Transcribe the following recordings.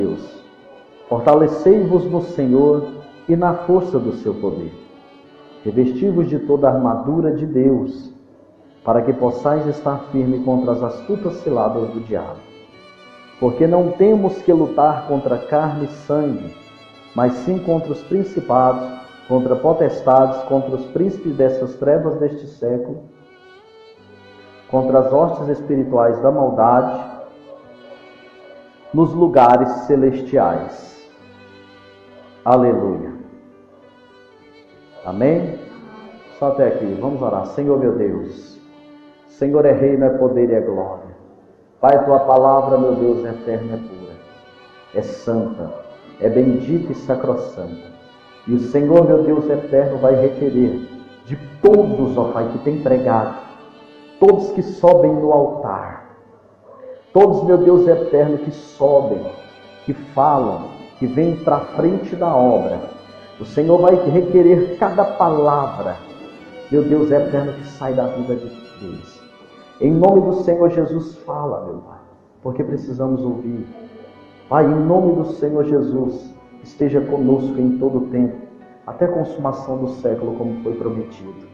Deus, fortalecei-vos no Senhor e na força do seu poder. Revesti-vos de toda a armadura de Deus, para que possais estar firme contra as astutas ciladas do diabo. Porque não temos que lutar contra carne e sangue, mas sim contra os principados, contra potestades, contra os príncipes dessas trevas deste século, contra as hostes espirituais da maldade, nos lugares celestiais. Aleluia. Amém? Só até aqui, vamos orar. Senhor meu Deus, Senhor é reino, é poder e é glória. Pai, tua palavra, meu Deus, é eterna, é pura, é santa, é bendita e sacrossanta. E o Senhor, meu Deus eterno, vai requerer de todos, ó Pai, que tem pregado, todos que sobem no altar, todos, meu Deus eterno, que sobem, que falam, que vêm para frente da obra. O Senhor vai requerer cada palavra, meu Deus eterno, que sai da vida de Deus. Em nome do Senhor Jesus, fala, meu Pai, porque precisamos ouvir. Pai, em nome do Senhor Jesus, esteja conosco em todo o tempo, até a consumação do século, como foi prometido.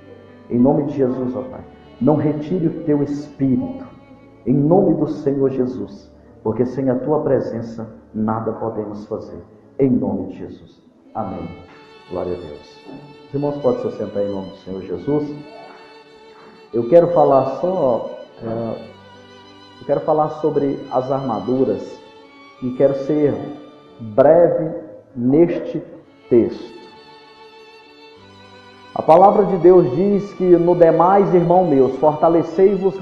Em nome de Jesus, ó Pai, não retire o teu Espírito, em nome do Senhor Jesus, porque sem a tua presença nada podemos fazer. Em nome de Jesus. Amém. Glória a Deus. Os irmãos podem se sentar em nome do Senhor Jesus. Eu quero falar sobre as armaduras e quero ser breve neste texto. A palavra de Deus diz que no demais, irmão meus, fortalecei-vos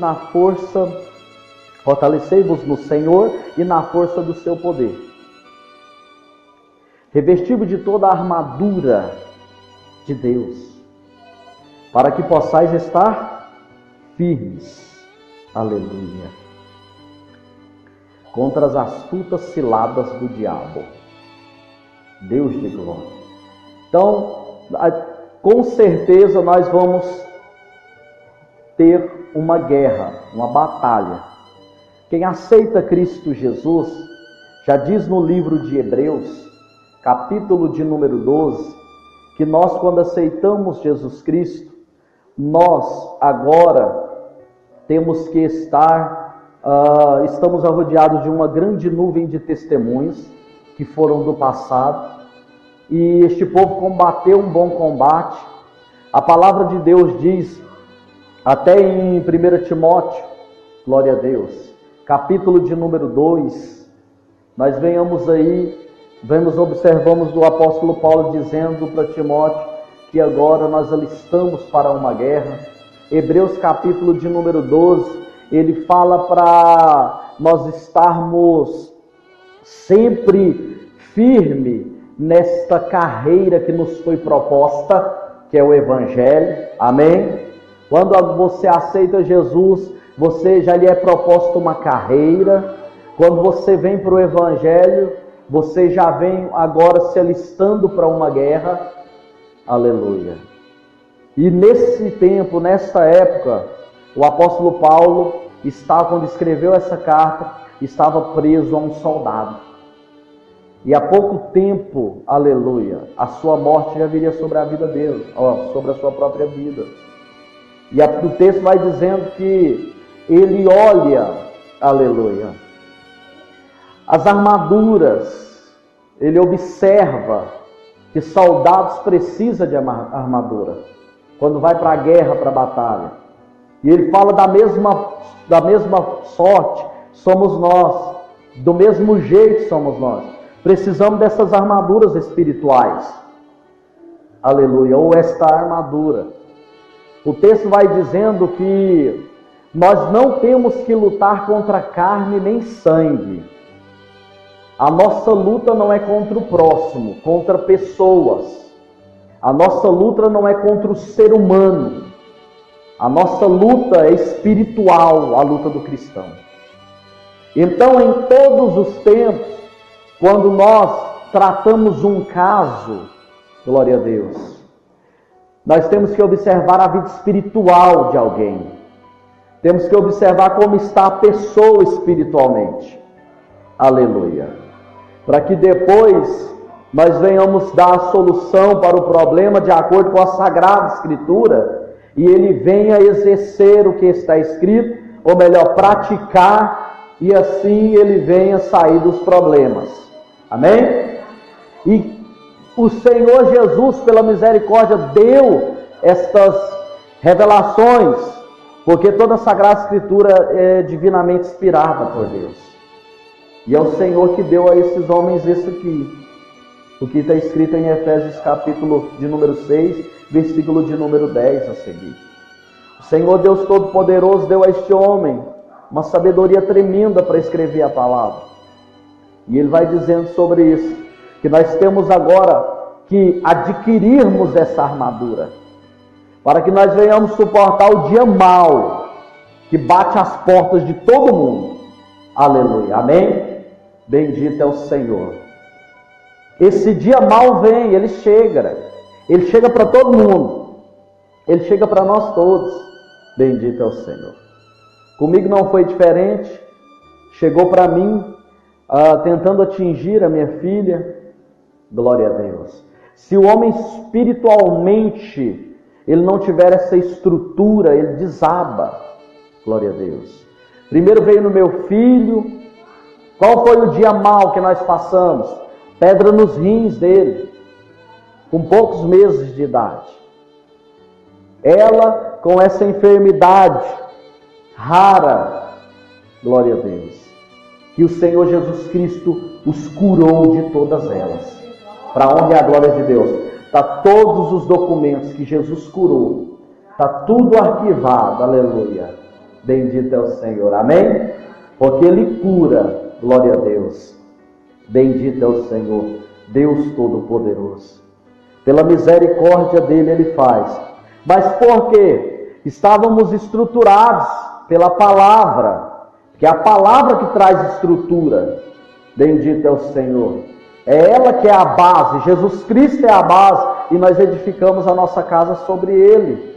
no Senhor e na força do seu poder. Revesti-vos de toda a armadura de Deus, para que possais estar firmes, aleluia, contra as astutas ciladas do diabo. Deus de glória. Então, com certeza nós vamos ter uma guerra, uma batalha. Quem aceita Cristo Jesus, já diz no livro de Hebreus, capítulo de número 12, que nós, quando aceitamos Jesus Cristo, nós agora temos que estamos rodeados de uma grande nuvem de testemunhos que foram do passado, e este povo combateu um bom combate. A palavra de Deus diz, até em 1 Timóteo, glória a Deus, capítulo de número 2, nós observamos o apóstolo Paulo dizendo para Timóteo que agora nós alistamos para uma guerra. Hebreus capítulo de número 12, ele fala para nós estarmos sempre firme nesta carreira que nos foi proposta, que é o Evangelho. Amém? Quando você aceita Jesus, você já lhe é proposta uma carreira. Quando você vem para o Evangelho, você já vem agora se alistando para uma guerra. Aleluia. E nesse tempo, nesta época, o apóstolo Paulo quando escreveu essa carta, estava preso a um soldado. E há pouco tempo, aleluia, a sua morte já viria sobre a vida dele, sobre a sua própria vida. E o texto vai dizendo que ele olha, aleluia, as armaduras, ele observa que soldados precisam de armadura quando vai para a guerra, para a batalha. E ele fala da mesma sorte somos nós, do mesmo jeito somos nós. Precisamos dessas armaduras espirituais. Aleluia, ou esta armadura. O texto vai dizendo que nós não temos que lutar contra carne nem sangue. A nossa luta não é contra o próximo, contra pessoas. A nossa luta não é contra o ser humano. A nossa luta é espiritual, a luta do cristão. Então, em todos os tempos, quando nós tratamos um caso, glória a Deus, nós temos que observar a vida espiritual de alguém. Temos que observar como está a pessoa espiritualmente. Aleluia. para que depois nós venhamos dar a solução para o problema de acordo com a Sagrada Escritura, e ele venha exercer o que está escrito, ou melhor, praticar, e assim ele venha sair dos problemas. Amém? E o Senhor Jesus, pela misericórdia, deu estas revelações, porque toda a Sagrada Escritura é divinamente inspirada por Deus. E é o Senhor que deu a esses homens isso aqui, o que está escrito em Efésios capítulo de número 6, versículo de número 10 a seguir. O Senhor Deus Todo-Poderoso deu a este homem uma sabedoria tremenda para escrever a palavra. E ele vai dizendo sobre isso, que nós temos agora que adquirirmos essa armadura, para que nós venhamos suportar o dia mau, que bate às portas de todo mundo. Aleluia, amém? Bendito é o Senhor. Esse dia mau vem, ele chega para todo mundo, ele chega para nós todos. Bendito é o Senhor. Comigo não foi diferente, chegou para mim, tentando atingir a minha filha. Glória a Deus. Se o homem espiritualmente, ele não tiver essa estrutura, ele desaba. Glória a Deus. Primeiro veio no meu filho. Qual foi o dia mau que nós passamos? Pedra nos rins dele, com poucos meses de idade. Ela com essa enfermidade rara, glória a Deus, que o Senhor Jesus Cristo os curou de todas elas. Para a honra e a glória de Deus. Está todos os documentos que Jesus curou. Está tudo arquivado, aleluia. Bendito é o Senhor, amém? Porque Ele cura, glória a Deus. Bendito é o Senhor, Deus Todo-Poderoso. Pela misericórdia dEle, Ele faz. Mas por quê? Estávamos estruturados pela palavra, que é a palavra que traz estrutura. Bendito é o Senhor. É ela que é a base, Jesus Cristo é a base, e nós edificamos a nossa casa sobre Ele.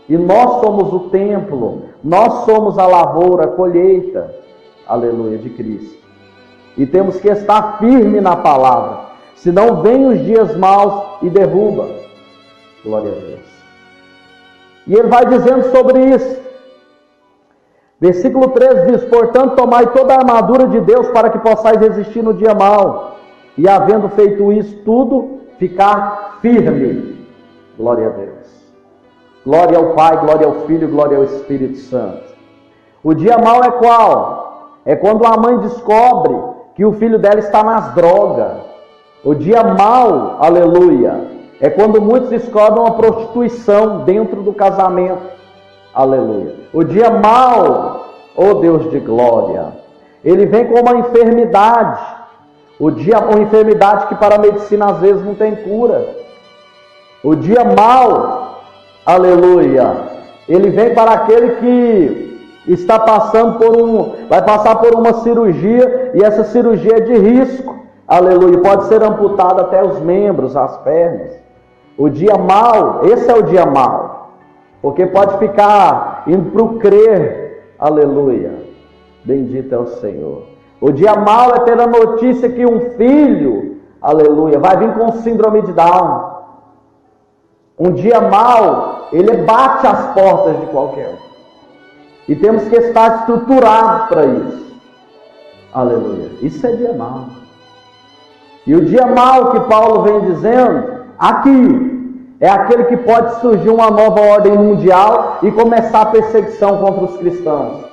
E nós somos o templo, nós somos a lavoura, a colheita, aleluia, de Cristo. E temos que estar firme na palavra, senão vem os dias maus e derruba. Glória a Deus. E ele vai dizendo sobre isso. Versículo 13 diz: portanto, tomai toda a armadura de Deus para que possais resistir no dia mau. E havendo feito isso tudo, ficar firme. Glória a Deus. Glória ao Pai, glória ao Filho, glória ao Espírito Santo. O dia mau é qual? É quando a mãe descobre que o filho dela está nas drogas. O dia mau, aleluia, é quando muitos descobrem uma prostituição dentro do casamento. Aleluia. O dia mau, oh Deus de glória, ele vem com uma enfermidade. Uma enfermidade que para a medicina às vezes não tem cura. O dia mau, aleluia, ele vem para aquele que está passando vai passar por uma cirurgia, e essa cirurgia é de risco, aleluia, pode ser amputada até os membros, as pernas. O dia mau, esse é o dia mau, porque pode ficar indo para o crer, aleluia, bendito é o Senhor. O dia mau é ter a notícia que um filho, aleluia, vai vir com síndrome de Down. Um dia mau, ele bate às portas de qualquer um. E temos que estar estruturados para isso. Aleluia. Isso é dia mau. E o dia mau que Paulo vem dizendo, aqui, é aquele que pode surgir uma nova ordem mundial e começar a perseguição contra os cristãos.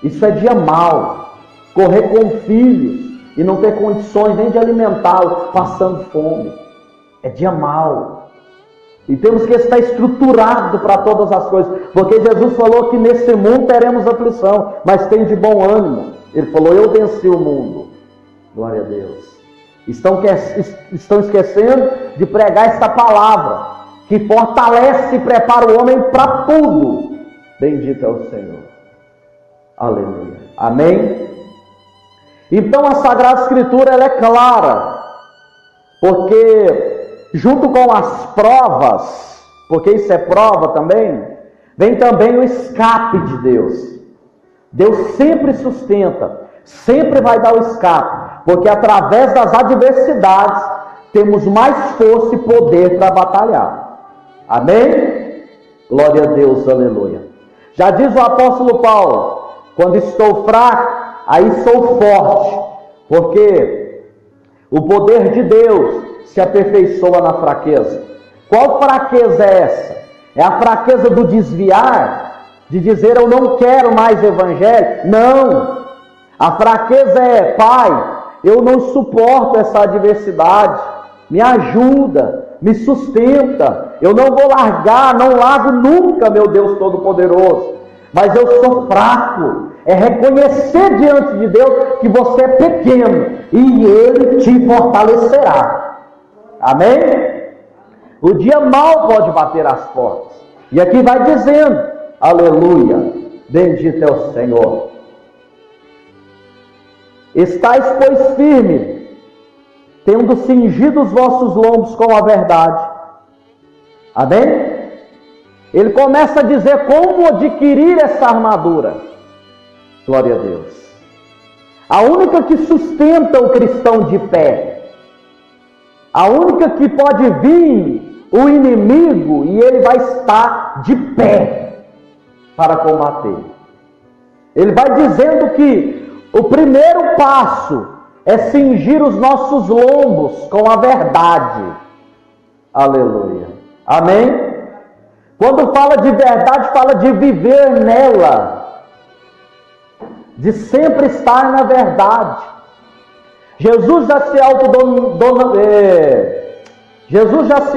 Isso é dia mau. Correr com filhos e não ter condições nem de alimentá-los, passando fome. É dia mau. E temos que estar estruturado para todas as coisas, porque Jesus falou que nesse mundo teremos aflição, mas tem de bom ânimo. Ele falou: eu venci o mundo. Glória a Deus. Estão esquecendo de pregar esta palavra, que fortalece e prepara o homem para tudo. Bendito é o Senhor. Aleluia. Amém? Então a Sagrada Escritura ela é clara, porque junto com as provas, porque isso é prova também, vem também o escape de Deus. Deus sempre sustenta, sempre vai dar o escape, porque através das adversidades temos mais força e poder para batalhar. Amém? Glória a Deus, aleluia. Já diz o apóstolo Paulo: quando estou fraco, aí sou forte, porque o poder de Deus se aperfeiçoa na fraqueza. Qual fraqueza é essa? É a fraqueza do desviar, de dizer eu não quero mais evangelho? Não. A fraqueza é: Pai, eu não suporto essa adversidade, me ajuda, me sustenta, eu não vou largar, não largo nunca, meu Deus Todo-Poderoso, mas eu sou fraco. É reconhecer diante de Deus que você é pequeno e Ele te fortalecerá. Amém? O dia mau pode bater as portas. E aqui vai dizendo, aleluia, bendito é o Senhor. Estais, pois, firme, tendo cingido os vossos lombos com a verdade. Amém? Ele começa a dizer como adquirir essa armadura. Glória a Deus. A única que sustenta o cristão de pé, a única que pode vir o inimigo e ele vai estar de pé para combater. Ele vai dizendo que o primeiro passo é cingir os nossos lombos com a verdade. Aleluia. Amém? Quando fala de verdade, fala de viver nela, de sempre estar na verdade. Jesus já se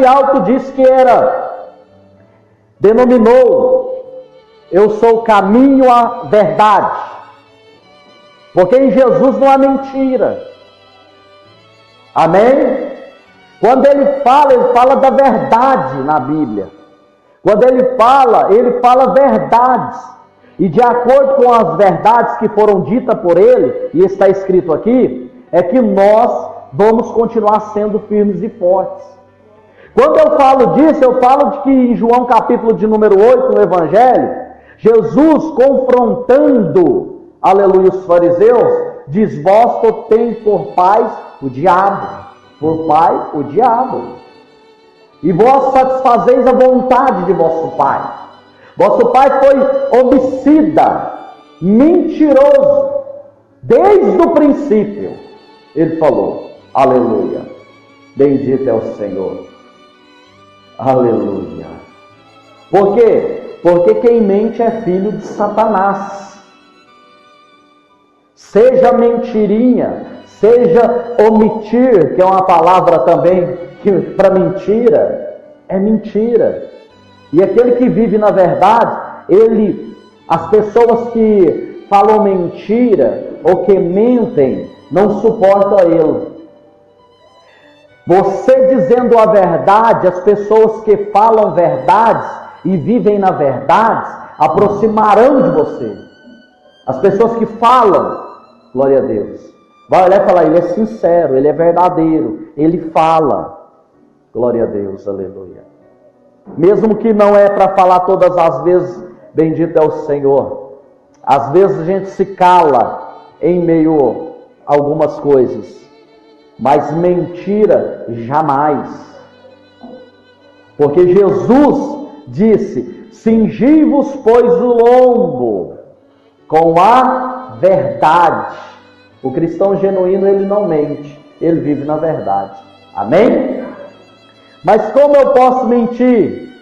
autodisse que denominou: eu sou o caminho à verdade. Porque em Jesus não há mentira. Amém? Quando ele fala da verdade na Bíblia. Quando ele fala verdades. E de acordo com as verdades que foram ditas por ele, e está escrito aqui, é que nós vamos continuar sendo firmes e fortes. Quando eu falo disso, eu falo de que em João capítulo de número 8, no Evangelho, Jesus confrontando, aleluia, os fariseus, diz: vós tem por pai o diabo, por pai o diabo, e vós satisfazeis a vontade de vosso pai. Vosso pai foi homicida, mentiroso, desde o princípio. Ele falou, aleluia, bendito é o Senhor, aleluia. Por quê? Porque quem mente é filho de Satanás. Seja mentirinha, seja omitir, que é uma palavra também que para mentira, é mentira. E aquele que vive na verdade, as pessoas que falam mentira ou que mentem, não suportam ele. Você dizendo a verdade, as pessoas que falam verdades e vivem na verdade, aproximarão de você. As pessoas que falam, glória a Deus, vai olhar e falar: ele é sincero, ele é verdadeiro, ele fala. Glória a Deus, aleluia. Mesmo que não é para falar todas as vezes, bendito é o Senhor. Às vezes a gente se cala em meio a algumas coisas, mas mentira jamais. Porque Jesus disse: cingi-vos, pois, o lombo com a verdade. O cristão genuíno, ele não mente, ele vive na verdade. Amém? Mas como eu posso mentir?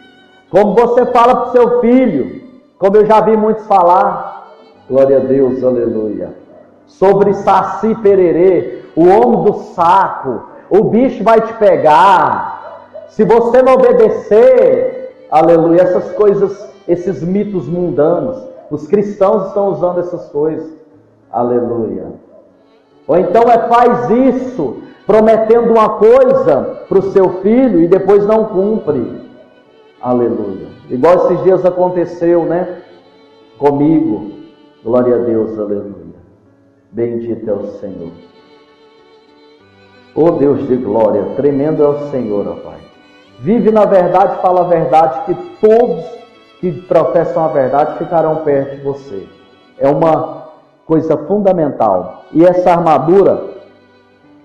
Como você fala para o seu filho, como eu já vi muitos falar, glória a Deus, aleluia, sobre Saci Pererê, o homem do saco, o bicho vai te pegar, se você não obedecer, aleluia, essas coisas, esses mitos mundanos, os cristãos estão usando essas coisas, aleluia. Ou então faz isso, prometendo uma coisa para o seu filho e depois não cumpre. Aleluia. Igual esses dias aconteceu, né? Comigo. Glória a Deus, aleluia. Bendito é o Senhor. Oh Deus de glória, tremendo é o Senhor, ó Pai. Vive na verdade, fala a verdade, que todos que professam a verdade ficarão perto de você. É uma coisa fundamental. E essa armadura,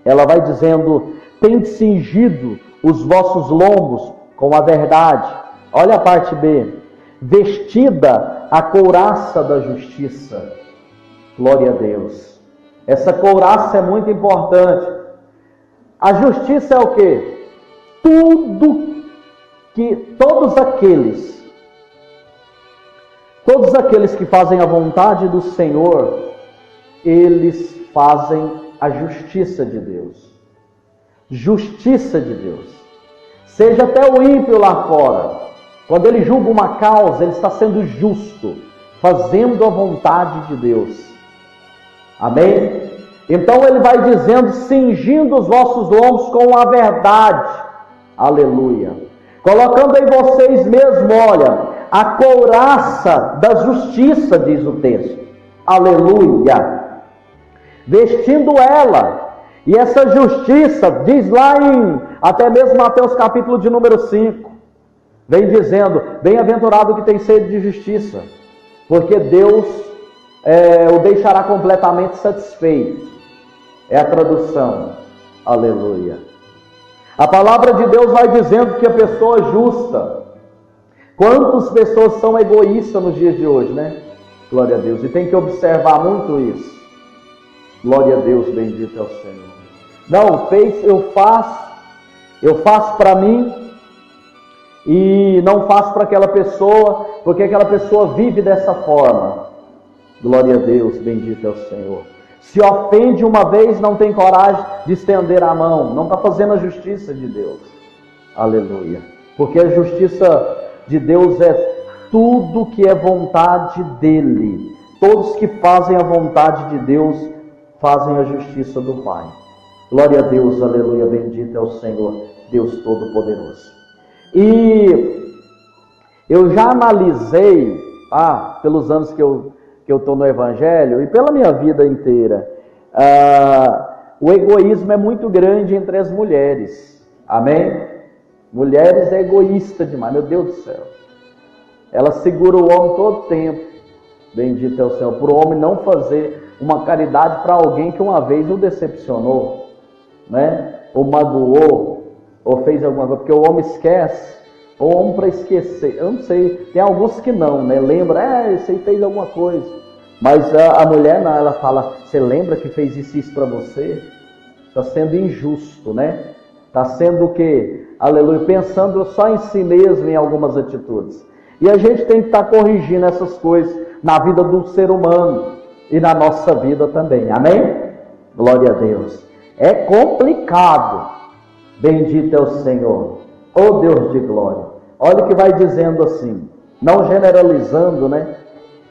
ela vai dizendo: tende cingido os vossos lombos com a verdade. Olha a parte B. Vestida a couraça da justiça. Glória a Deus. Essa couraça é muito importante. A justiça é o quê? Todos aqueles que fazem a vontade do Senhor, eles fazem a justiça de Deus. Justiça de Deus. Seja até o ímpio lá fora, quando ele julga uma causa, ele está sendo justo, fazendo a vontade de Deus. Amém? Então ele vai dizendo: cingindo os vossos lombos com a verdade. Aleluia. Colocando em vocês mesmo, olha, a couraça da justiça, diz o texto. Aleluia. Vestindo ela. E essa justiça, diz lá até mesmo Mateus capítulo de número 5, vem dizendo: bem-aventurado que tem sede de justiça, porque Deus o deixará completamente satisfeito. É a tradução. Aleluia. A palavra de Deus vai dizendo que a pessoa justa. Quantas pessoas são egoístas nos dias de hoje, né? Glória a Deus. E tem que observar muito isso. Glória a Deus, bendito é o Senhor. Não, eu faço para mim e não faço para aquela pessoa, porque aquela pessoa vive dessa forma. Glória a Deus, bendito é o Senhor. Se ofende uma vez, não tem coragem de estender a mão, não está fazendo a justiça de Deus. Aleluia. Porque a justiça de Deus é tudo que é vontade dele. Todos que fazem a vontade de Deus fazem a justiça do Pai. Glória a Deus, aleluia, bendito é o Senhor, Deus Todo-Poderoso. E eu já analisei, pelos anos que eu estou no Evangelho e pela minha vida inteira, o egoísmo é muito grande entre as mulheres. Amém? Mulheres é egoísta demais, meu Deus do céu. Ela segura o homem todo o tempo. Bendito é o Senhor, por o homem não fazer uma caridade para alguém que uma vez o decepcionou, né? Ou magoou, ou fez alguma coisa, porque o homem esquece, ou o homem para esquecer, eu não sei, tem alguns que não, né? Lembra, esse aí fez alguma coisa, mas a mulher não, ela fala: você lembra que fez isso para você? Está sendo injusto, né? Está sendo o quê? Aleluia, pensando só em si mesmo em algumas atitudes. E a gente tem que estar corrigindo essas coisas na vida do ser humano e na nossa vida também. Amém? Glória a Deus. É complicado. Bendito é o Senhor. Oh Deus de glória. Olha o que vai dizendo assim, não generalizando, né?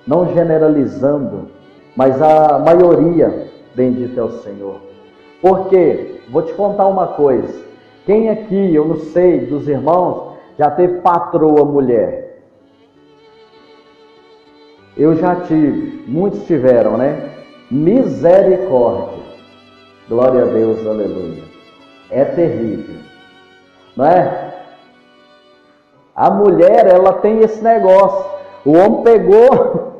Não generalizando, mas a maioria, bendito é o Senhor. Porque, vou te contar uma coisa. Quem aqui, eu não sei, dos irmãos, já teve patroa mulher? Eu já tive, muitos tiveram, né? Misericórdia. Glória a Deus, aleluia. É terrível, não é? A mulher, ela tem esse negócio. O homem pegou,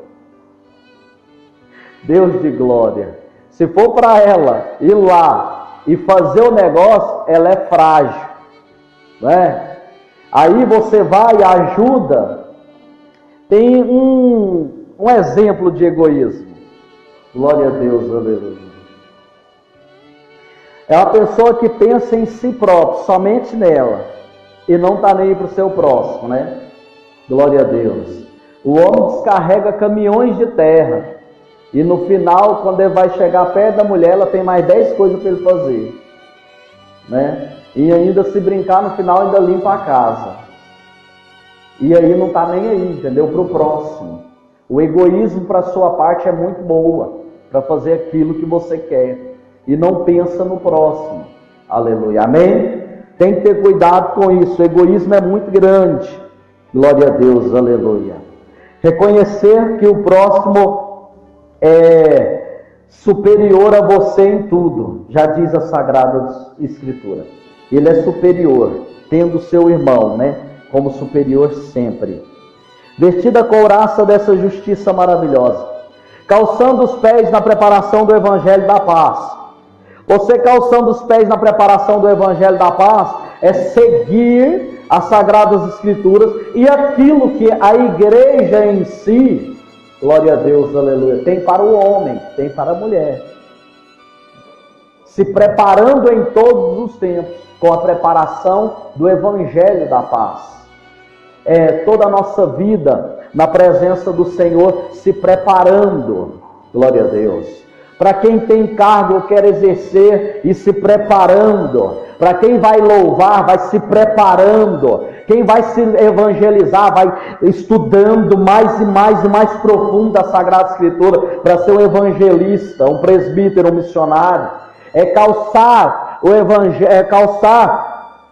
Deus de glória. Se for para ela ir lá e fazer o negócio, ela é frágil, não é? Aí você vai e ajuda. Tem um exemplo de egoísmo. Glória a Deus, aleluia. É uma pessoa que pensa em si próprio, somente nela, e não está nem para o seu próximo, né? Glória a Deus. O homem descarrega caminhões de terra, e no final, quando ele vai chegar perto da mulher, ela tem mais 10 coisas para ele fazer, né? E ainda, se brincar, no final ainda limpa a casa. E aí não está nem aí, entendeu? Para o próximo. O egoísmo para a sua parte é muito boa, para fazer aquilo que você quer. E não pensa no próximo. Aleluia. Amém? Tem que ter cuidado com isso. O egoísmo é muito grande. Glória a Deus. Aleluia. Reconhecer que o próximo é superior a você em tudo. Já diz a Sagrada Escritura. Ele é superior, tendo seu irmão, né? Como superior sempre. Vestida a couraça dessa justiça maravilhosa. Calçando os pés na preparação do Evangelho da paz. Você calçando os pés na preparação do Evangelho da Paz é seguir as Sagradas Escrituras e aquilo que a igreja em si, glória a Deus, aleluia, tem para o homem, tem para a mulher. Se preparando em todos os tempos com a preparação do Evangelho da Paz. Toda a nossa vida na presença do Senhor, se preparando, glória a Deus. Para quem tem cargo, quer exercer e se preparando. Para quem vai louvar, vai se preparando. Quem vai se evangelizar, vai estudando mais e mais e mais profundo a Sagrada Escritura para ser um evangelista, um presbítero, um missionário. Calçar o evangelho,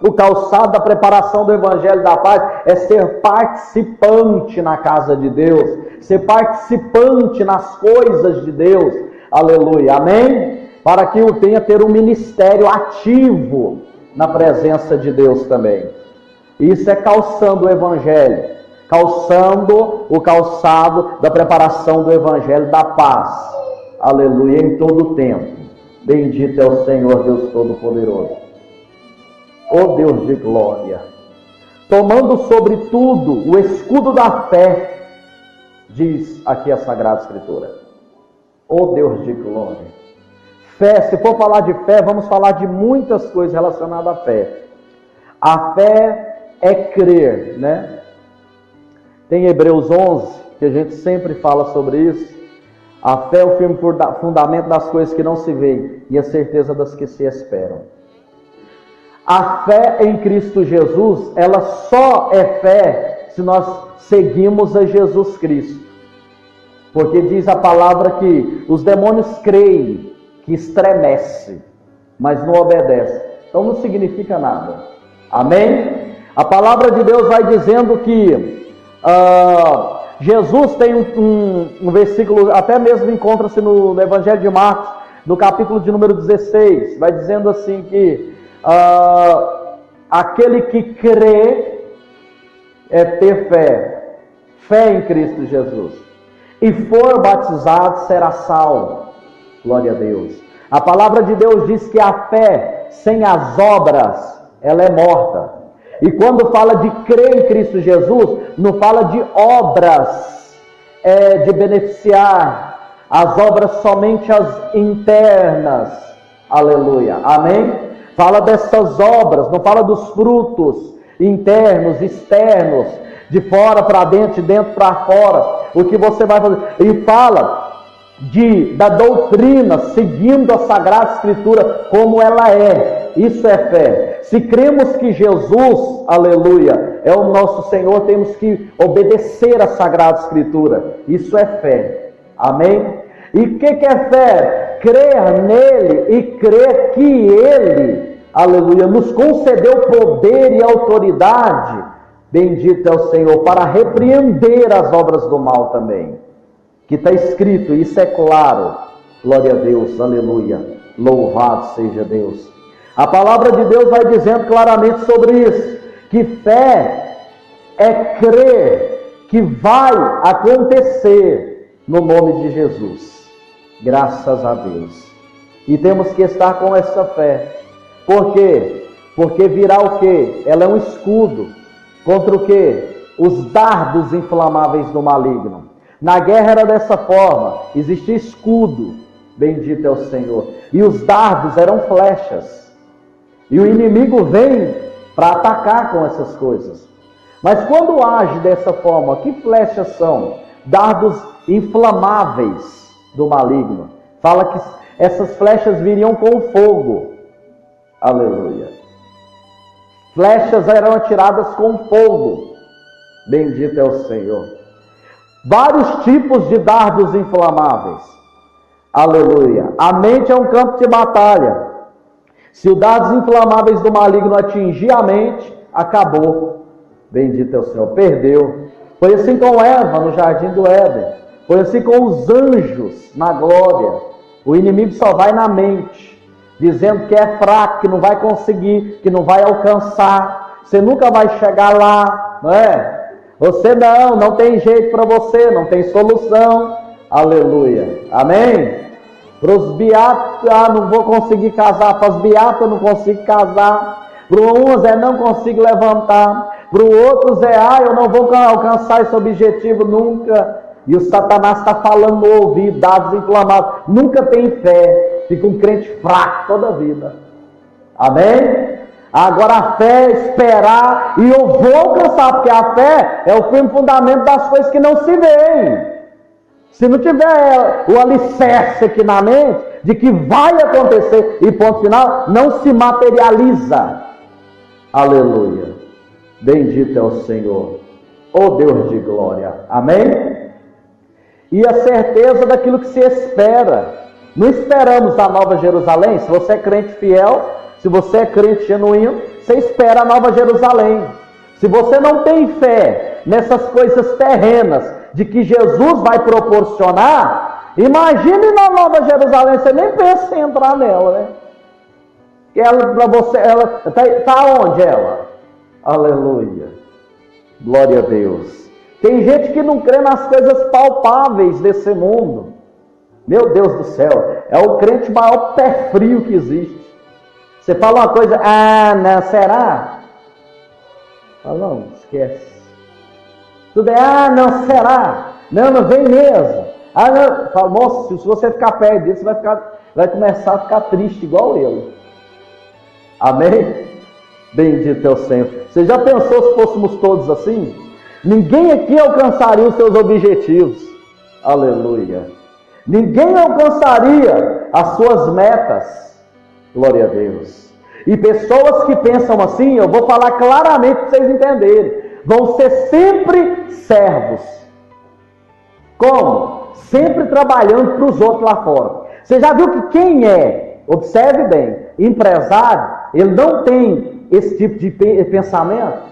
o calçado da preparação do Evangelho da Paz é ser participante na casa de Deus, ser participante nas coisas de Deus, aleluia, amém? Para que o tenha ter um ministério ativo na presença de Deus também. Isso é calçando o Evangelho, calçando o calçado da preparação do Evangelho da Paz, aleluia, em todo o tempo. Bendito é o Senhor Deus Todo-Poderoso. Ó Deus de glória, tomando sobre tudo o escudo da fé, diz aqui a Sagrada Escritura. Ó Deus de glória. Fé, se for falar de fé, vamos falar de muitas coisas relacionadas à fé. A fé é crer, né? Tem Hebreus 11, que a gente sempre fala sobre isso. A fé é o firme fundamento das coisas que não se veem e a certeza das que se esperam. A fé em Cristo Jesus, ela só é fé se nós seguimos a Jesus Cristo. Porque diz a palavra que os demônios creem, que estremece, mas não obedece. Então não significa nada. Amém? A palavra de Deus vai dizendo que Jesus tem um versículo, até mesmo encontra-se no Evangelho de Marcos, no capítulo de número 16, vai dizendo assim que aquele que crê é ter fé, fé em Cristo Jesus, e for batizado será salvo. Glória a Deus. A palavra de Deus diz que a fé sem as obras, ela é morta. E quando fala de crer em Cristo Jesus, não fala de obras de beneficiar, as obras somente as internas. Aleluia. Amém? Fala dessas obras, não fala dos frutos internos, externos, de fora para dentro, de dentro para fora, o que você vai fazer. E fala da doutrina, seguindo a Sagrada Escritura como ela é. Isso é fé. Se cremos que Jesus, aleluia, é o nosso Senhor, temos que obedecer a Sagrada Escritura. Isso é fé. Amém? E o que é fé? Crer nele e crer que ele, aleluia, nos concedeu poder e autoridade, bendito é o Senhor, para repreender as obras do mal também. Que está escrito, isso é claro. Glória a Deus, aleluia. Louvado seja Deus. A palavra de Deus vai dizendo claramente sobre isso, que fé é crer que vai acontecer no nome de Jesus. Graças a Deus. E temos que estar com essa fé. Por quê? Porque virá o quê? Ela é um escudo. Contra o quê? Os dardos inflamáveis do maligno. Na guerra era dessa forma. Existia escudo. Bendito é o Senhor. E os dardos eram flechas. E o inimigo vem para atacar com essas coisas. Mas quando age dessa forma, que flechas são? Dardos inflamáveis do maligno. Fala que essas flechas viriam com fogo. Aleluia. Flechas eram atiradas com fogo. Bendito é o Senhor. Vários tipos de dardos inflamáveis. Aleluia. A mente é um campo de batalha. Se os dardos inflamáveis do maligno atingir a mente, acabou. Bendito é o Senhor. Perdeu. Foi assim com Eva no jardim do Éden. Foi assim com os anjos na glória. O inimigo só vai na mente, dizendo que é fraco, que não vai conseguir, que não vai alcançar. Você nunca vai chegar lá, não é? Você não tem jeito para você, não tem solução. Aleluia. Amém? Para os beatos, não vou conseguir casar. Para os beatos, eu não consigo casar. Para uns não consigo levantar. Para os outros eu não vou alcançar esse objetivo nunca. E o Satanás está falando no ouvido, dados inflamados. Nunca tem fé. Fica um crente fraco toda a vida. Amém? Agora a fé é esperar e eu vou alcançar, porque a fé é o firme fundamento das coisas que não se veem. Se não tiver o alicerce aqui na mente de que vai acontecer e ponto final, não se materializa. Aleluia. Bendito é o Senhor, ó Deus de glória. Amém? E a certeza daquilo que se espera. Não esperamos a Nova Jerusalém. Se você é crente fiel, se você é crente genuíno, você espera a Nova Jerusalém. Se você não tem fé nessas coisas terrenas de que Jesus vai proporcionar, imagine na Nova Jerusalém, você nem pensa em entrar nela, né? Ela para você, ela tá onde ela? Aleluia. Glória a Deus. Tem gente que não crê nas coisas palpáveis desse mundo. Meu Deus do céu, é o crente maior pé frio que existe. Você fala uma coisa, não, será? Fala, não, esquece. Tudo não, será? Não vem mesmo. Não. Fala, moço, se você ficar perto dele, você vai começar a ficar triste igual ele. Amém? Bendito é o Senhor. Você já pensou se fôssemos todos assim? Ninguém aqui alcançaria os seus objetivos. Aleluia. Ninguém alcançaria as suas metas. Glória a Deus. E pessoas que pensam assim, eu vou falar claramente para vocês entenderem, vão ser sempre servos. Como? Sempre trabalhando para os outros lá fora. Você já viu que quem é, observe bem, empresário, ele não tem esse tipo de pensamento?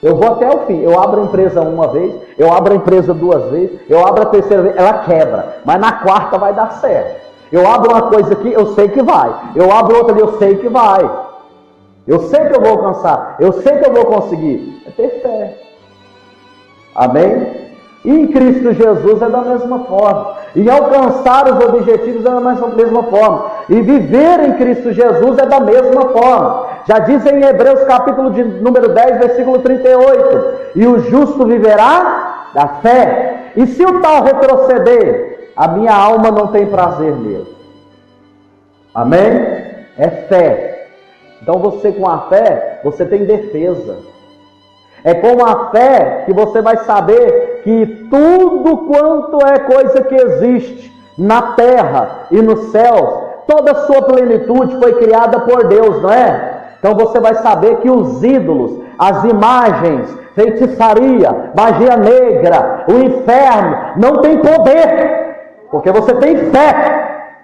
Eu vou até o fim, eu abro a empresa uma vez, eu abro a empresa duas vezes, eu abro a terceira vez, ela quebra, mas na quarta vai dar certo. Eu abro uma coisa aqui, eu sei que vai. Eu abro outra ali, eu sei que vai. Eu sei que eu vou alcançar, eu sei que eu vou conseguir. É ter fé. Amém? E em Cristo Jesus é da mesma forma. E alcançar os objetivos é da mesma forma. E viver em Cristo Jesus é da mesma forma. Já diz em Hebreus capítulo de número 10, versículo 38. E o justo viverá da fé. E se o tal retroceder, a minha alma não tem prazer nele. Amém? É fé. Então você com a fé, você tem defesa. É com a fé que você vai saber que tudo quanto é coisa que existe na terra e nos céus, toda a sua plenitude foi criada por Deus, não é? Então você vai saber que os ídolos, as imagens, feitiçaria, magia negra, o inferno, não tem poder, porque você tem fé.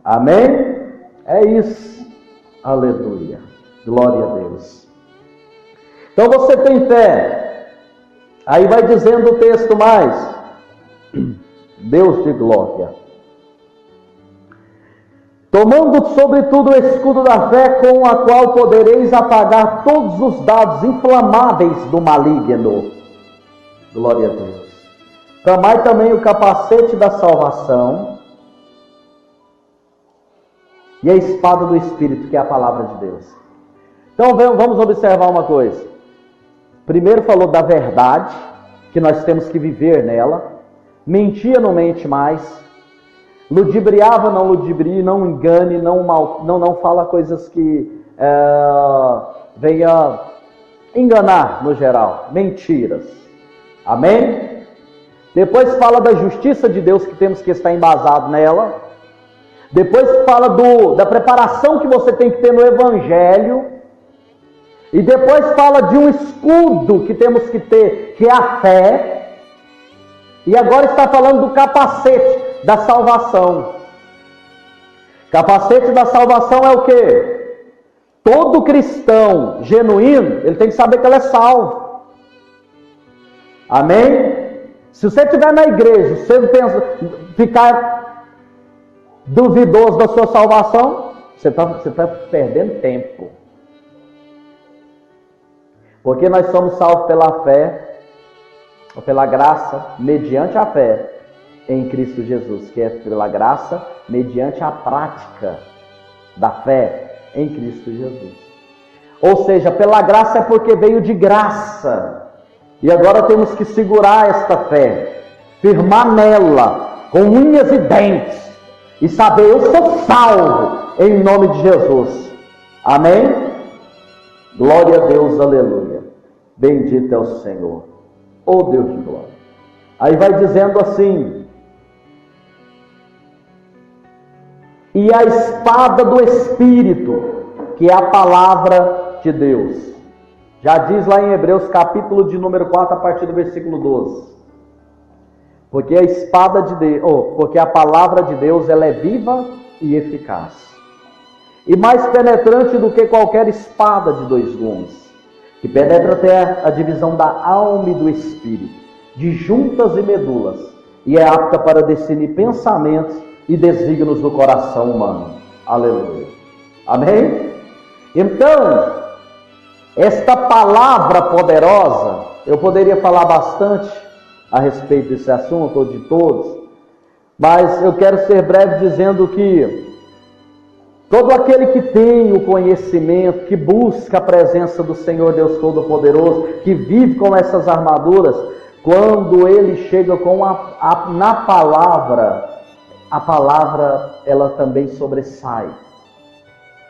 Amém? É isso. Aleluia. Glória a Deus. Então você tem fé. Aí vai dizendo o texto mais. Deus de glória. Tomando sobretudo o escudo da fé, com a qual podereis apagar todos os dados inflamáveis do maligno. Glória a Deus. Tomai também o capacete da salvação e a espada do Espírito, que é a palavra de Deus. Então vamos observar uma coisa. Primeiro falou da verdade, que nós temos que viver nela. Mentia, não mente mais. Ludibriava, não ludibrie, não engane, não fala coisas que venha enganar no geral. Mentiras. Amém? Depois fala da justiça de Deus, que temos que estar embasado nela. Depois fala da preparação que você tem que ter no Evangelho. E depois fala de um escudo que temos que ter, que é a fé. E agora está falando do capacete da salvação. Capacete da salvação é o quê? Todo cristão genuíno, ele tem que saber que ele é salvo. Amém? Se você estiver na igreja, se você pensa, ficar duvidoso da sua salvação, você está perdendo tempo. Porque nós somos salvos pela fé, ou pela graça, mediante a fé. em Cristo Jesus, que é pela graça, mediante a prática da fé em Cristo Jesus. Ou seja, pela graça é porque veio de graça. E agora temos que segurar esta fé, firmar nela, com unhas e dentes, e saber, eu sou salvo, em nome de Jesus. Amém? Glória a Deus, aleluia. Bendito é o Senhor, oh Deus de glória. Aí vai dizendo assim: e a espada do Espírito, que é a palavra de Deus. Já diz lá em Hebreus, capítulo de número 4, a partir do versículo 12. Porque a espada de Deus, porque a palavra de Deus, ela é viva e eficaz, e mais penetrante do que qualquer espada de dois gumes, que penetra até a divisão da alma e do espírito, de juntas e medulas, e é apta para discernir pensamentos e desígnios do coração humano. Aleluia. Amém? Então, esta palavra poderosa, eu poderia falar bastante a respeito desse assunto, ou de todos, mas eu quero ser breve dizendo que todo aquele que tem o conhecimento, que busca a presença do Senhor Deus Todo-Poderoso, que vive com essas armaduras, quando ele chega com na palavra, a palavra ela também sobressai.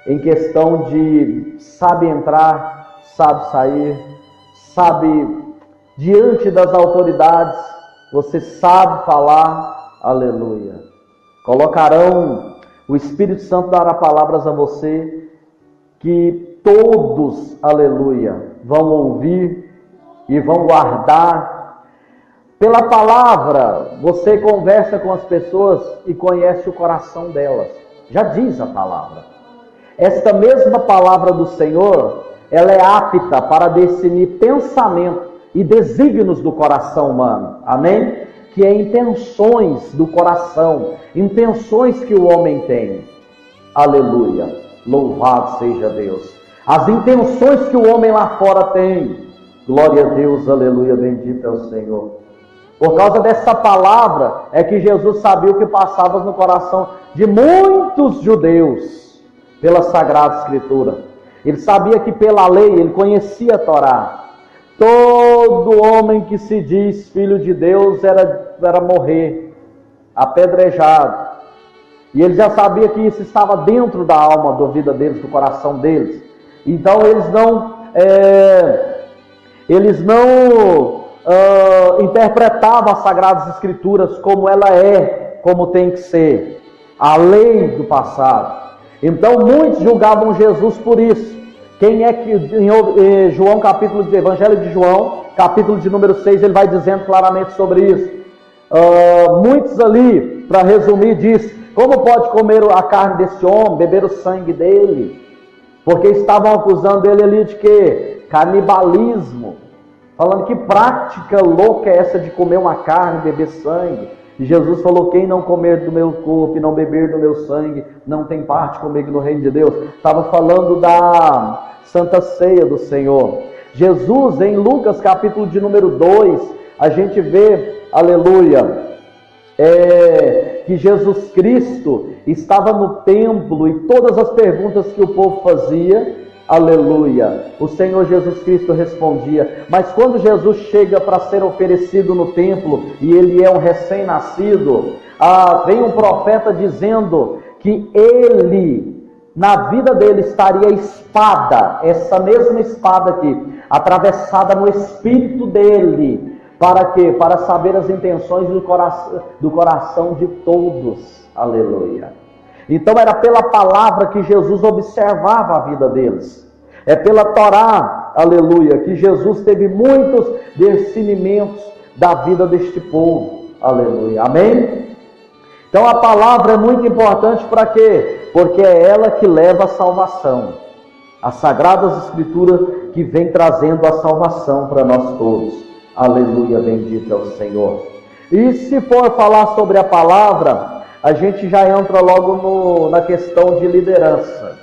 Em questão de sabe entrar, sabe sair, sabe diante das autoridades, você sabe falar, aleluia. Colocarão, o Espírito Santo dará palavras a você que todos, aleluia, vão ouvir e vão guardar. Pela palavra, você conversa com as pessoas e conhece o coração delas. Já diz a palavra. Esta mesma palavra do Senhor, ela é apta para discernir pensamento e desígnios do coração humano. Amém? Que é intenções do coração, intenções que o homem tem. Aleluia. Louvado seja Deus. As intenções que o homem lá fora tem. Glória a Deus, aleluia, bendito é o Senhor. Por causa dessa palavra é que Jesus sabia o que passava no coração de muitos judeus pela Sagrada Escritura. Ele sabia que pela lei, ele conhecia a Torá. Todo homem que se diz filho de Deus era morrer, apedrejado. E ele já sabia que isso estava dentro da alma, da vida deles, do coração deles. Então eles não interpretavam as Sagradas Escrituras como ela é, como tem que ser, a lei do passado. Então muitos julgavam Jesus por isso. Quem é que em João, Evangelho de João, capítulo de número 6, ele vai dizendo claramente sobre isso. Muitos ali, para resumir, diz: como pode comer a carne desse homem, beber o sangue dele? Porque estavam acusando ele ali de quê? Canibalismo. Falando que prática louca é essa de comer uma carne e beber sangue. E Jesus falou: quem não comer do meu corpo e não beber do meu sangue, não tem parte comigo no reino de Deus. Estava falando da Santa Ceia do Senhor. Jesus, em Lucas capítulo de número 2, a gente vê, aleluia, que Jesus Cristo estava no templo e todas as perguntas que o povo fazia, aleluia, o Senhor Jesus Cristo respondia. Mas quando Jesus chega para ser oferecido no templo, e ele é um recém-nascido, vem um profeta dizendo que ele, na vida dele, estaria a espada, essa mesma espada aqui, atravessada no espírito dele. Para quê? Para saber as intenções do coração de todos, aleluia. Então era pela palavra que Jesus observava a vida deles. É pela Torá, aleluia, que Jesus teve muitos discernimentos da vida deste povo, aleluia, amém? Então a palavra é muito importante para quê? Porque é ela que leva a salvação. As Sagradas Escrituras que vem trazendo a salvação para nós todos. Aleluia, bendito é o Senhor. E se for falar sobre a palavra, a gente já entra logo na questão de liderança.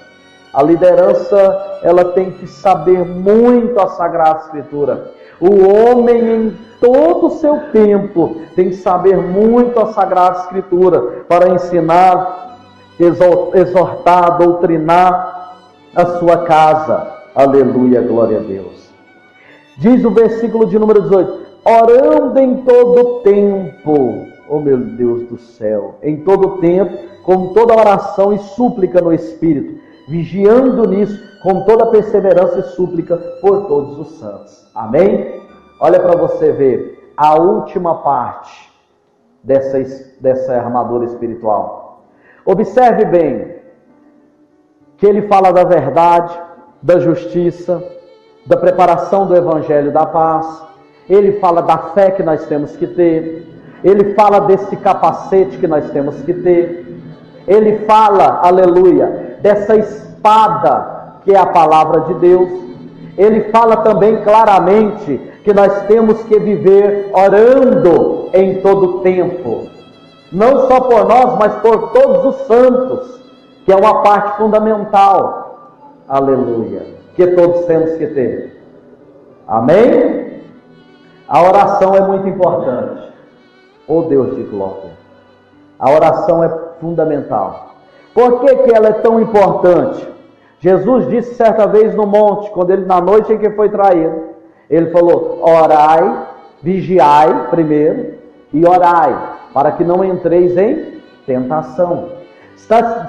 A liderança, ela tem que saber muito a Sagrada Escritura. O homem, em todo o seu tempo, tem que saber muito a Sagrada Escritura para ensinar, exortar, doutrinar a sua casa. Aleluia, glória a Deus. Diz o versículo de número 18: orando em todo tempo, oh meu Deus do céu, em todo tempo, com toda oração e súplica no Espírito, vigiando nisso, com toda perseverança e súplica por todos os santos. Amém? Olha para você ver a última parte dessa armadura espiritual. Observe bem que ele fala da verdade, da justiça, da preparação do evangelho da paz. Ele fala da fé que nós temos que ter. Ele fala desse capacete que nós temos que ter. Ele fala, aleluia, dessa espada que é a palavra de Deus. Ele fala também claramente que nós temos que viver orando em todo tempo. Não só por nós, mas por todos os santos, que é uma parte fundamental, aleluia, que todos temos que ter. Amém? A oração é muito importante. Oh Deus de glória. A oração é fundamental. Por que ela é tão importante? Jesus disse certa vez no monte, quando ele na noite em que foi traído, ele falou: orai, vigiai primeiro e orai, para que não entreis em tentação.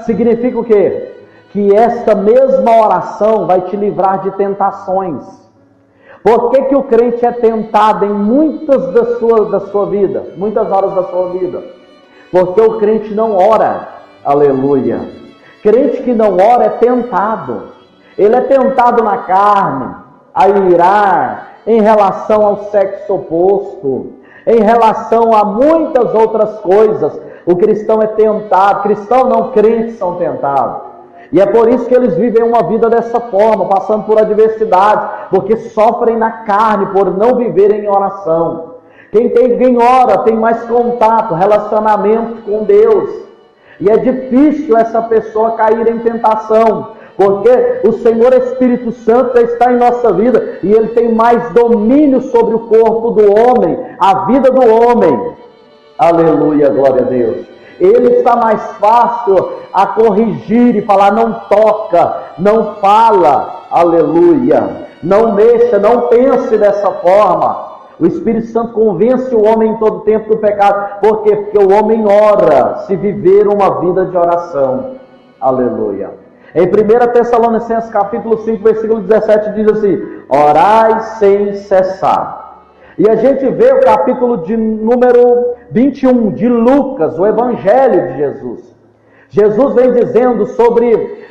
Significa o quê? Que esta mesma oração vai te livrar de tentações. Por que o crente é tentado em muitas da sua vida, muitas horas da sua vida? Porque o crente não ora. Aleluia. Crente que não ora é tentado. Ele é tentado na carne, a irar, em relação ao sexo oposto, em relação a muitas outras coisas. O cristão é tentado. Cristão não, crentes são tentados. E é por isso que eles vivem uma vida dessa forma, passando por adversidades, porque sofrem na carne por não viverem em oração. Quem ora tem mais contato, relacionamento com Deus. E é difícil essa pessoa cair em tentação, porque o Senhor Espírito Santo está em nossa vida e Ele tem mais domínio sobre o corpo do homem, a vida do homem. Aleluia, glória a Deus. Ele está mais fácil a corrigir e falar: não toca, não fala, aleluia, não mexa, não pense dessa forma. O Espírito Santo convence o homem em todo tempo do pecado. Por quê? Porque o homem ora se viver uma vida de oração. Aleluia. Em 1 Tessalonicenses capítulo 5, versículo 17 diz assim: orai sem cessar. E a gente vê o capítulo de número 21 de Lucas, o Evangelho de Jesus. Jesus vem dizendo sobre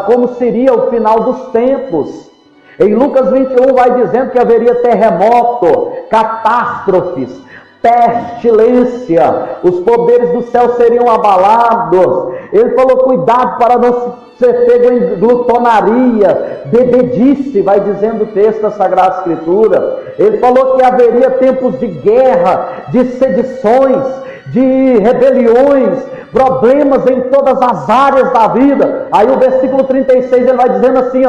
como seria o final dos tempos. Em Lucas 21 vai dizendo que haveria terremoto, catástrofes, pestilência, os poderes do céu seriam abalados. Ele falou: cuidado para não ser pego em glutonaria, bebedice, vai dizendo o texto da Sagrada Escritura. Ele falou que haveria tempos de guerra, de sedições, de rebeliões, problemas em todas as áreas da vida. Aí o versículo 36 ele vai dizendo assim,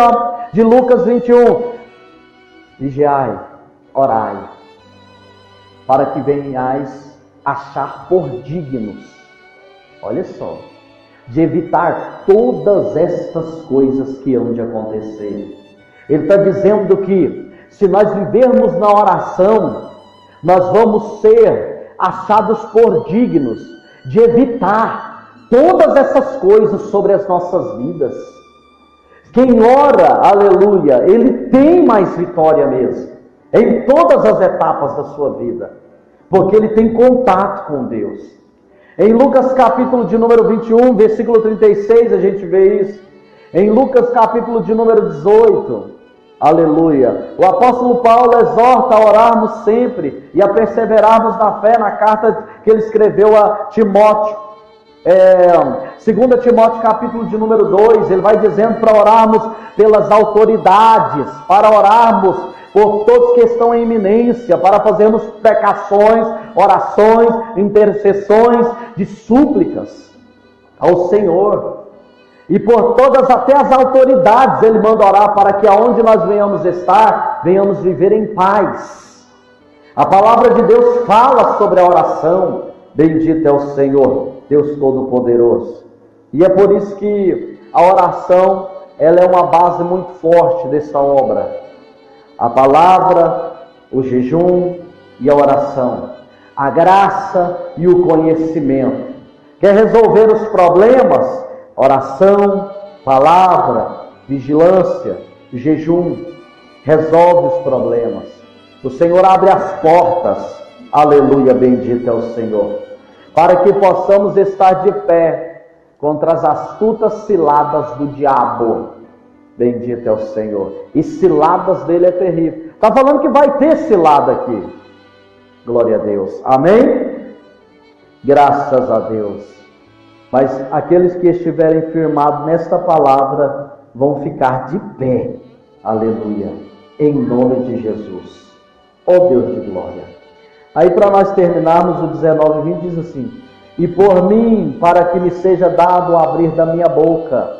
de Lucas 21: vigiai, orai, para que venhais achar por dignos, olha só, de evitar todas estas coisas que hão de acontecer. Ele está dizendo que se nós vivermos na oração, nós vamos ser achados por dignos de evitar todas essas coisas sobre as nossas vidas. Quem ora, aleluia, ele tem mais vitória mesmo, em todas as etapas da sua vida, porque ele tem contato com Deus. Em Lucas capítulo de número 21, versículo 36, a gente vê isso. Em Lucas capítulo de número 18, aleluia, o apóstolo Paulo exorta a orarmos sempre e a perseverarmos na fé, na carta que ele escreveu a Timóteo. 2 Timóteo capítulo de número 2, ele vai dizendo para orarmos pelas autoridades, para orarmos por todos que estão em iminência, para fazermos precações, orações, intercessões de súplicas ao Senhor. E por todas, até as autoridades, Ele manda orar para que aonde nós venhamos estar, venhamos viver em paz. A palavra de Deus fala sobre a oração. Bendito é o Senhor, Deus Todo-Poderoso. E é por isso que a oração, ela é uma base muito forte dessa obra. A palavra, o jejum e a oração. A graça e o conhecimento. Quer resolver os problemas? Oração, palavra, vigilância, jejum, resolve os problemas. O Senhor abre as portas, aleluia, bendito é o Senhor, para que possamos estar de pé contra as astutas ciladas do diabo. Bendito é o Senhor. E ciladas dele é terrível. Está falando que vai ter cilada aqui. Glória a Deus. Amém? Graças a Deus. Mas aqueles que estiverem firmados nesta palavra vão ficar de pé. Aleluia. Em nome de Jesus. Ó Deus de glória. Aí para nós terminarmos o 19 e 20 diz assim: e por mim, para que me seja dado o abrir da minha boca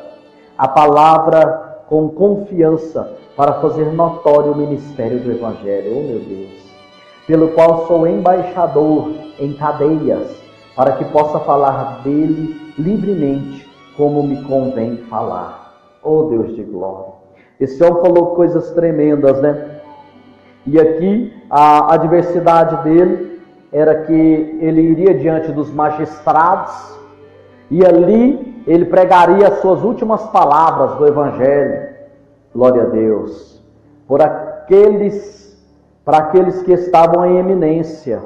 a palavra com confiança, para fazer notório o ministério do Evangelho. Oh meu Deus. Pelo qual sou embaixador em cadeias, para que possa falar dele livremente, como me convém falar. Oh Deus de glória. Esse homem falou coisas tremendas, né? E aqui a adversidade dele era que ele iria diante dos magistrados e ali ele pregaria as suas últimas palavras do Evangelho. Glória a Deus. Para aqueles que estavam em eminência.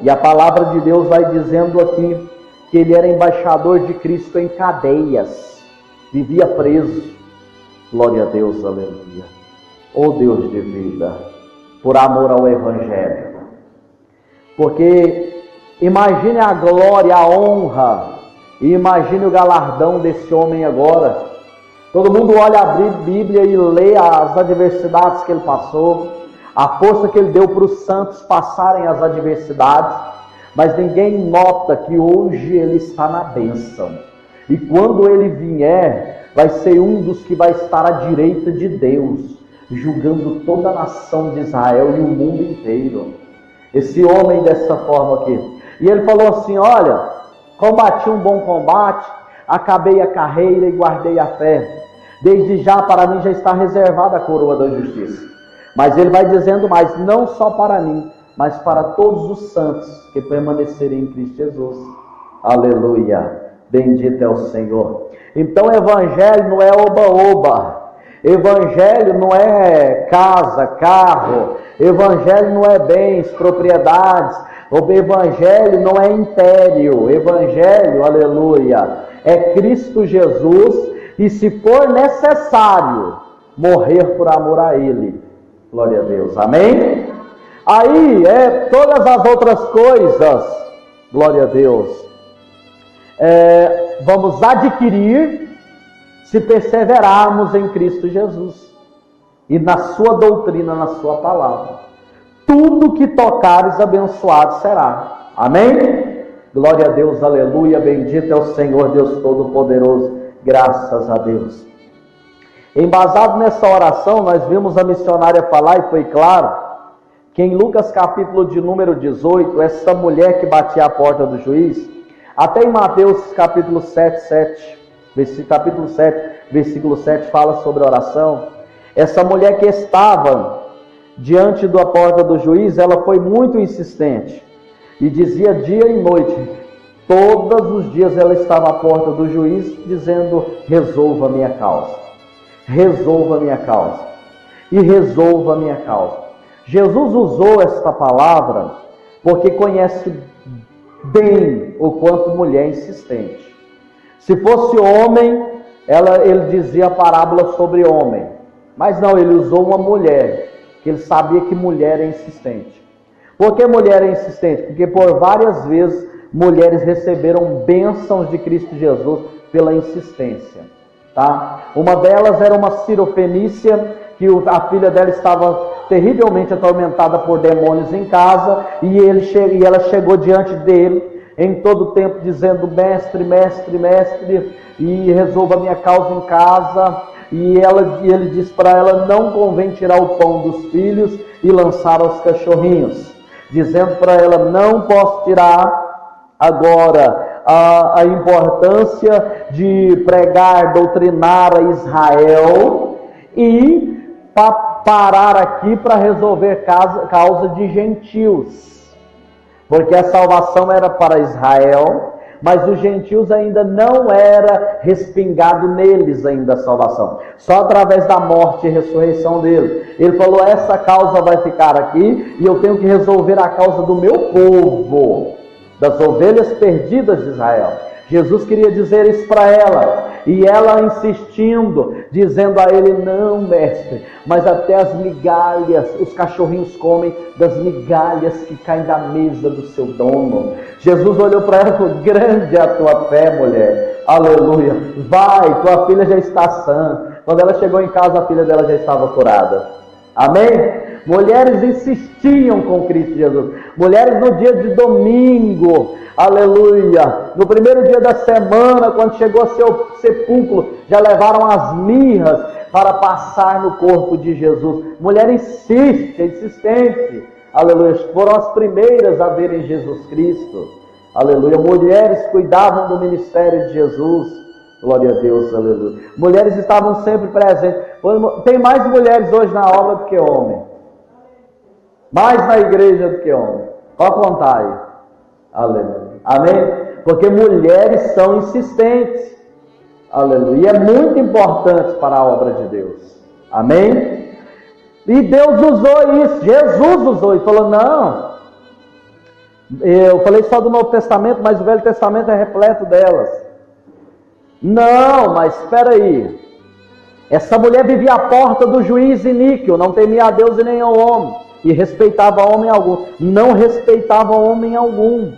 E a palavra de Deus vai dizendo aqui que ele era embaixador de Cristo em cadeias, vivia preso. Glória a Deus, aleluia. Oh Deus de vida, por amor ao Evangelho. Porque imagine a glória, a honra, e imagine o galardão desse homem agora. Todo mundo olha a Bíblia e lê as adversidades que ele passou, a força que ele deu para os santos passarem as adversidades, mas ninguém nota que hoje ele está na bênção. E quando ele vier, vai ser um dos que vai estar à direita de Deus, julgando toda a nação de Israel e o mundo inteiro. Esse homem dessa forma aqui. E ele falou assim: olha, combati um bom combate, acabei a carreira e guardei a fé. Desde já para mim já está reservada a coroa da justiça. Mas ele vai dizendo mais: não só para mim, mas para todos os santos que permanecerem em Cristo Jesus. Aleluia. Bendito é o Senhor. Então evangelho não é oba-oba. Evangelho não é casa, carro. Evangelho não é bens, propriedades. O evangelho não é império. Evangelho, aleluia, é Cristo Jesus. E se for necessário, morrer por amor a Ele. Glória a Deus. Amém? Aí todas as outras coisas, glória a Deus, vamos adquirir se perseverarmos em Cristo Jesus e na sua doutrina, na sua palavra. Tudo que tocares abençoado será. Amém? Glória a Deus, aleluia, bendito é o Senhor Deus Todo-Poderoso, graças a Deus. Embasado nessa oração, nós vimos a missionária falar, e foi claro, que em Lucas capítulo de número 18, essa mulher que batia a porta do juiz, até em Mateus capítulo 7, versículo 7 fala sobre a oração. Essa mulher que estava diante da porta do juiz, ela foi muito insistente e dizia dia e noite, todos os dias ela estava à porta do juiz dizendo: resolva a minha causa, resolva a minha causa e resolva a minha causa. Jesus usou esta palavra porque conhece bem o quanto mulher insistente. Se fosse homem, ele dizia a parábola sobre homem, mas não, ele usou uma mulher, que ele sabia que mulher é insistente. Por que mulher é insistente? Porque por várias vezes mulheres receberam bênçãos de Cristo Jesus pela insistência, tá? Uma delas era uma cirofenícia, que a filha dela estava terrivelmente atormentada por demônios em casa, e ela chegou diante dele, em todo tempo dizendo: mestre, mestre, mestre, e resolva a minha causa em casa. E ele diz para ela: não convém tirar o pão dos filhos e lançar aos cachorrinhos, dizendo para ela: não posso tirar agora a importância de pregar, doutrinar a Israel e parar aqui para resolver causa de gentios, porque a salvação era para Israel, mas os gentios ainda não era respingado neles ainda a salvação, só através da morte e ressurreição dele. Ele falou: essa causa vai ficar aqui e eu tenho que resolver a causa do meu povo, das ovelhas perdidas de Israel. Jesus queria dizer isso para ela, e ela insistindo, dizendo a ele: não, mestre, mas até as migalhas, os cachorrinhos comem das migalhas que caem da mesa do seu dono. Jesus olhou para ela e falou: grande é a tua fé, mulher, aleluia, vai, tua filha já está sã. Quando ela chegou em casa, a filha dela já estava curada. Amém? Mulheres insistiam com Cristo Jesus. Mulheres no dia de domingo, aleluia, no primeiro dia da semana, quando chegou a seu sepulcro, já levaram as mirras para passar no corpo de Jesus. Mulher insistente, aleluia, foram as primeiras a verem Jesus Cristo, aleluia. Mulheres cuidavam do ministério de Jesus, glória a Deus, aleluia. Mulheres estavam sempre presentes. Tem mais mulheres hoje na obra do que homem, mais na igreja do que homem. Pode contar aí, aleluia, amém? Porque mulheres são insistentes, aleluia, e é muito importante para a obra de Deus, amém? E Deus usou isso, Jesus usou e falou: não, eu falei só do Novo Testamento, mas o Velho Testamento é repleto delas. Não, mas espera aí, essa mulher vivia à porta do juiz iníquo, não temia a Deus e nem ao homem, e respeitava homem algum. Não respeitava homem algum.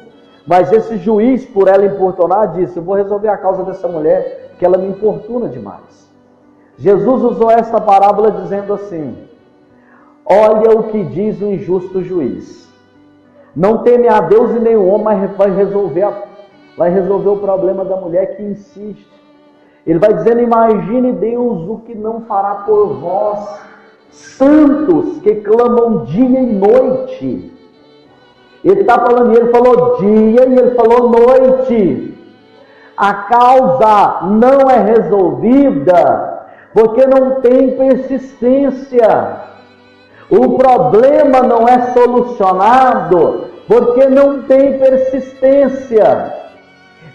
Mas esse juiz, por ela importunar, disse: eu vou resolver a causa dessa mulher, que ela me importuna demais. Jesus usou esta parábola dizendo assim: olha o que diz o injusto juiz. Não teme a Deus e nem o homem, mas vai resolver o problema da mulher que insiste. Ele vai dizendo: imagine Deus o que não fará por vós, santos que clamam dia e noite. Ele está falando, ele falou dia e ele falou noite. A causa não é resolvida porque não tem persistência. O problema não é solucionado porque não tem persistência.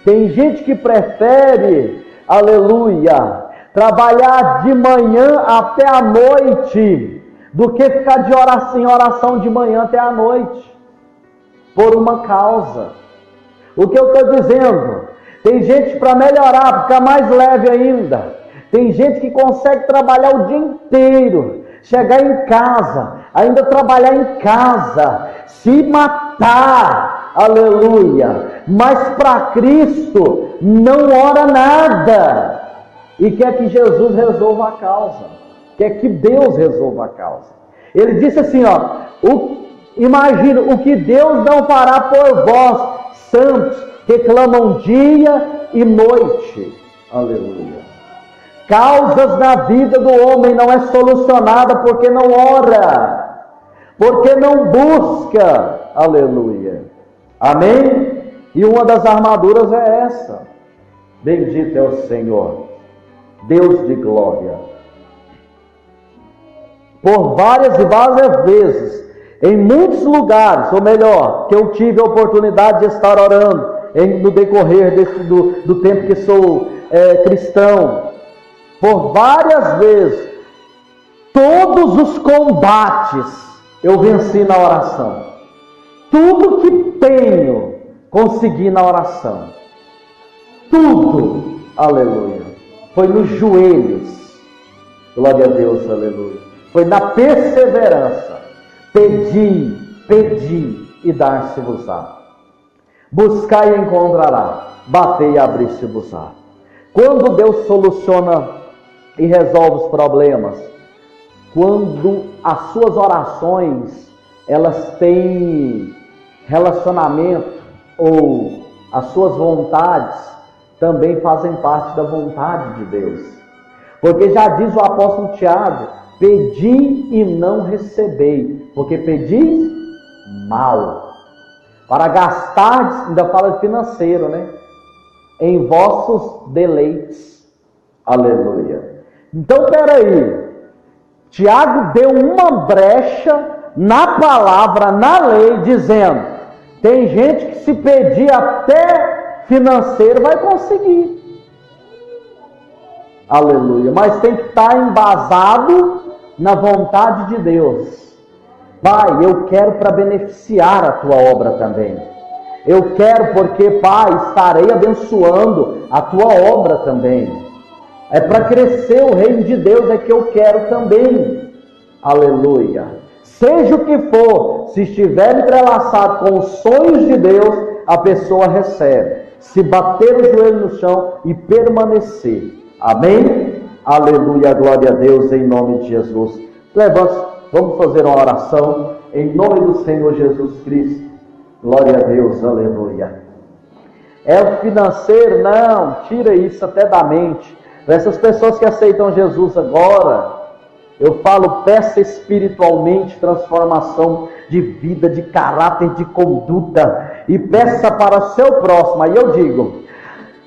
Tem gente que prefere, aleluia, trabalhar de manhã até a noite do que ficar de oração em oração de manhã até a noite por uma causa. O que eu estou dizendo? Tem gente para melhorar, ficar mais leve ainda. Tem gente que consegue trabalhar o dia inteiro, chegar em casa, ainda trabalhar em casa, se matar, aleluia, mas para Cristo não ora nada, e quer que Jesus resolva a causa, quer que Deus resolva a causa. Ele disse assim, imagina o que Deus não fará por vós, santos, que clamam dia e noite, aleluia. Causas na vida do homem não é solucionada porque não ora, porque não busca, aleluia, amém? E uma das armaduras é essa: bendito é o Senhor, Deus de glória. Por várias e várias vezes, em muitos lugares, ou melhor, que eu tive a oportunidade de estar orando no decorrer do tempo que sou cristão, por várias vezes, todos os combates eu venci na oração. Tudo que tenho, consegui na oração. Tudo, aleluia. Foi nos joelhos, glória a Deus, aleluia. Foi na perseverança. Pedi e dar-se-vos-á. Buscai e encontrará. Batei e abrir-se-vos-á. Quando Deus soluciona e resolve os problemas, quando as suas orações elas têm relacionamento ou as suas vontades também fazem parte da vontade de Deus. Porque já diz o apóstolo Tiago: pedi e não recebei, porque pedis mal. Para gastar, ainda fala de financeiro, né? Em vossos deleites. Aleluia. Então, peraí. Tiago deu uma brecha na palavra, na lei, dizendo: tem gente que se pedir até financeiro vai conseguir. Aleluia. Mas tem que estar embasado na vontade de Deus. Pai, eu quero para beneficiar a tua obra também. Eu quero porque, Pai, estarei abençoando a tua obra também. É para crescer o reino de Deus, é que eu quero também. Aleluia. Seja o que for, se estiver entrelaçado com os sonhos de Deus, a pessoa recebe. Se bater o joelho no chão e permanecer. Amém? Aleluia, glória a Deus, em nome de Jesus. Levante, vamos fazer uma oração em nome do Senhor Jesus Cristo. Glória a Deus, aleluia. É o financeiro? Não, tira isso até da mente. Para essas pessoas que aceitam Jesus agora, eu falo, peça espiritualmente transformação de vida, de caráter, de conduta, e peça para o seu próximo. Aí eu digo,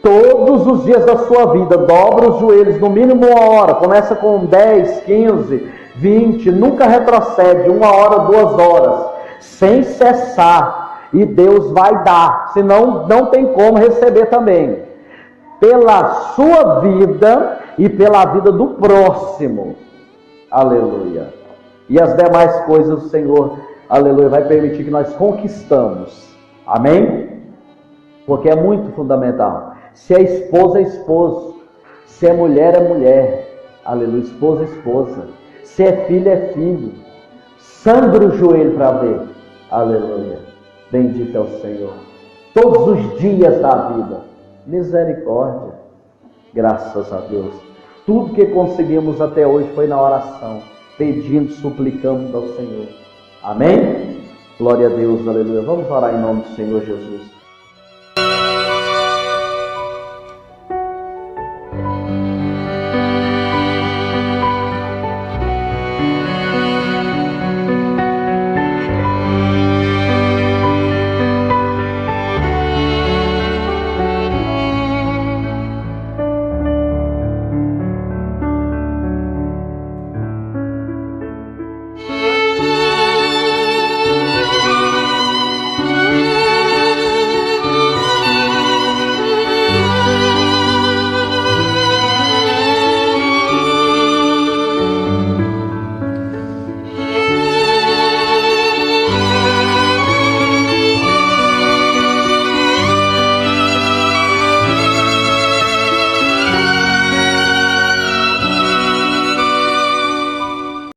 todos os dias da sua vida, dobra os joelhos, no mínimo 1 hora, começa com 10, 15, 20, nunca retrocede, 1 hora, 2 horas, sem cessar, e Deus vai dar, senão não tem como receber também. Pela sua vida e pela vida do próximo. Aleluia. E as demais coisas o Senhor, aleluia, vai permitir que nós conquistamos. Amém? Porque é muito fundamental. Se é esposa, é esposo. Se é mulher, aleluia, esposa, é esposa. Se é filho, é filho. Sangra o joelho para ver. Aleluia. Bendito é o Senhor. Todos os dias da vida. Misericórdia, graças a Deus. Tudo que conseguimos até hoje foi na oração, pedindo, suplicando ao Senhor. Amém? Glória a Deus, aleluia. Vamos orar em nome do Senhor Jesus.